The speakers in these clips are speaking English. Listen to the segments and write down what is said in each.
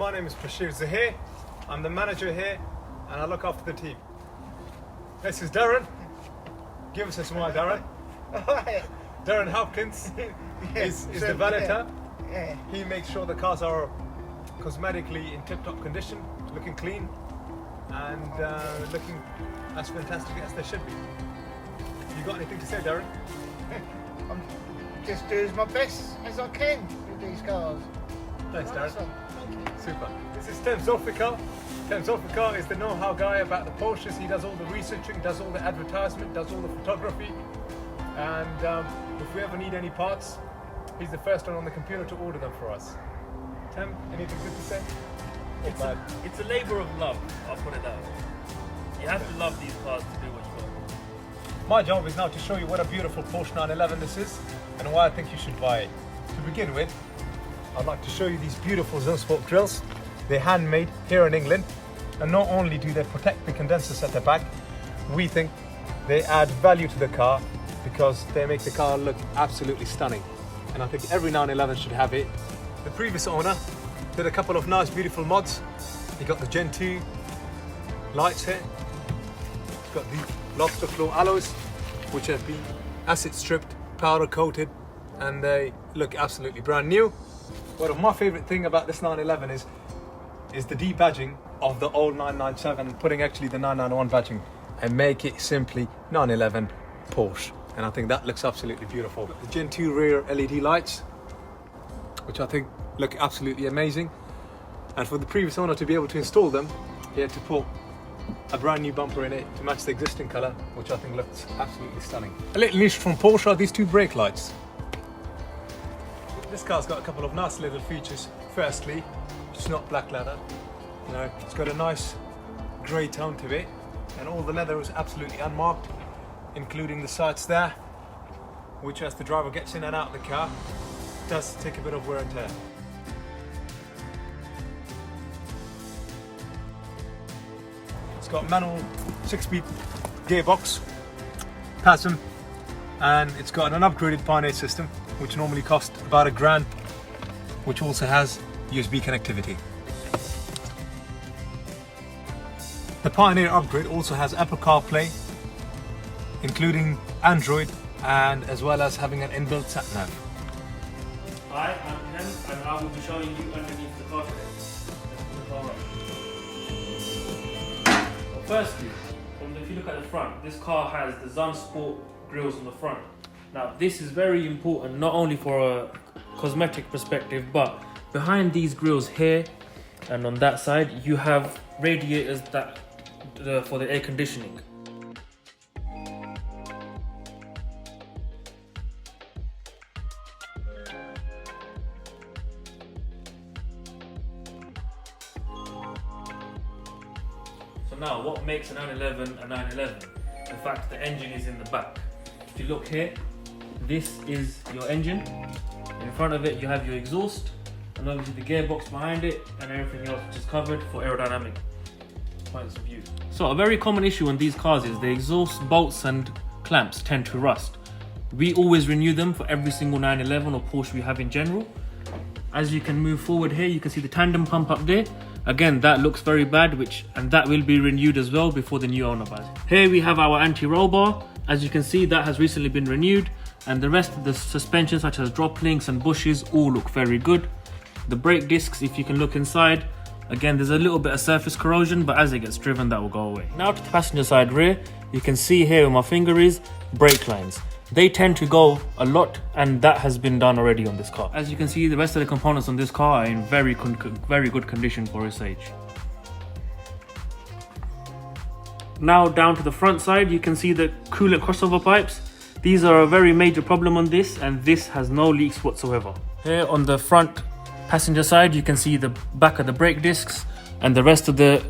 my name is Bashir Zahir. I'm the manager here and I look after the team. This is Darren. Give us a smile, Darren. Darren Hopkins is the valeter. Yeah. He makes sure the cars are cosmetically in tip-top condition, looking clean and looking as fantastic as they should be. You got anything to say, Darren? I'm just doing my best as I can with these cars. Thanks, Right, Darren. so, thank you. Super. This is Tim Zulfikar. Tim Zulfikar is the know-how guy about the Porsches. He does all the researching, does all the advertisement, does all the photography. And if we ever need any parts, he's the first one on the computer to order them for us. Tim, anything good to say? It's a labour of love, I'll put it that way. You have to love these cars to do what you got. My job is now to show you what a beautiful Porsche 911 this is and why I think you should buy it. To begin with, I'd like to show you these beautiful zone spoke drills. They're handmade here in England, and not only do they protect the condensers at the back, we think they add value to the car because they make the car look absolutely stunning. And I think every 911 should have it. The previous owner did a couple of nice beautiful mods. He got the Gen 2 lights here. It's got the lobster claw alloys, which have been acid stripped, powder coated, and they look absolutely brand new. One of my favourite thing about this 911 is the debadging of the old 997 and putting actually the 991 badging and make it simply 911 Porsche. And I think that looks absolutely beautiful. The Gen 2 rear LED lights, which I think look absolutely amazing. And for the previous owner to be able to install them, he had to put a brand new bumper in it to match the existing colour, which I think looks absolutely stunning. A little niche from Porsche are these two brake lights. This car's got a couple of nice little features. Firstly, it's not black leather. You know, it's got a nice grey tone to it, and all the leather is absolutely unmarked, including the sides there, which as the driver gets in and out of the car, does take a bit of wear and tear. It's got manual 6-speed gearbox, PASM, and it's got an upgraded Bonnet system, which normally costs about £1,000, which also has USB connectivity. The Pioneer upgrade also has Apple CarPlay, including Android, and as well as having an inbuilt sat-nav. Hi, I'm Ken, and I will be showing you underneath the car today. Let's put the car up. Well, firstly, if you look at the front, this car has the Zone Sport grills on the front. Now, this is very important not only for a cosmetic perspective, but behind these grills here and on that side, you have radiators that for the air conditioning. So now, what makes a 911 a 911? The fact the engine is in the back. If you look here, this is your engine. In front of it, you have your exhaust, and obviously the gearbox behind it, and everything else which is covered for aerodynamic points of view. So a very common issue on these cars is the exhaust bolts and clamps tend to rust. We always renew them for every single 911 or Porsche we have in general. As you can move forward here, you can see the tandem pump up there. Again, that looks very bad, and that will be renewed as well before the new owner buys it. Here we have our anti-roll bar. As you can see, that has recently been renewed, and the rest of the suspension, such as drop links and bushes, all look very good. The brake discs, if you can look inside, again, there's a little bit of surface corrosion, but as it gets driven, that will go away. Now to the passenger side rear, you can see here where my finger is, brake lines. They tend to go a lot, and that has been done already on this car. As you can see, the rest of the components on this car are in very good condition for its age. Now down to the front side, you can see the coolant crossover pipes. These are a very major problem on this, and this has no leaks whatsoever. Here on the front passenger side, you can see the back of the brake discs and the rest of the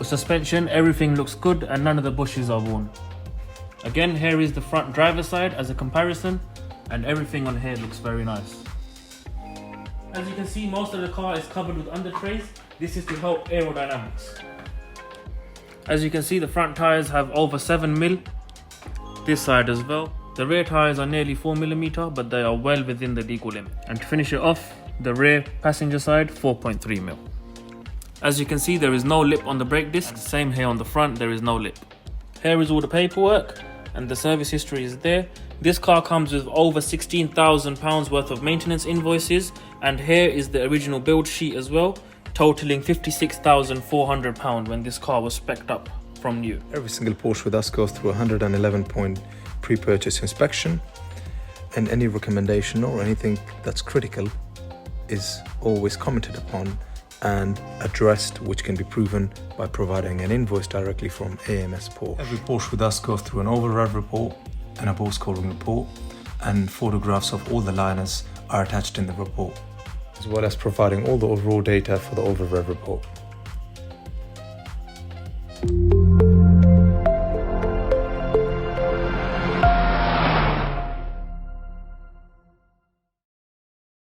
suspension. Everything looks good and none of the bushes are worn. Again, here is the front driver side as a comparison, and everything on here looks very nice. As you can see, most of the car is covered with under trays. This is to help aerodynamics. As you can see, the front tires have over 7mm, this side as well. The rear tires are nearly 4mm, but they are well within the legal limit. And to finish it off, the rear passenger side 4.3mm. As you can see, there is no lip on the brake disc. Same here on the front, there is no lip. Here is all the paperwork and the service history is there. This car comes with over £16,000 worth of maintenance invoices, and here is the original build sheet as well, totaling £56,400 when this car was specced up from new. Every single Porsche with us goes through a 111-point pre-purchase inspection, and any recommendation or anything that's critical is always commented upon and addressed, which can be proven by providing an invoice directly from AMS Porsche. Every Porsche with us goes through an Over-Rev Report and a Bose coding report, and photographs of all the liners are attached in the report, as well as providing all the overall data for the Over-Rev Report.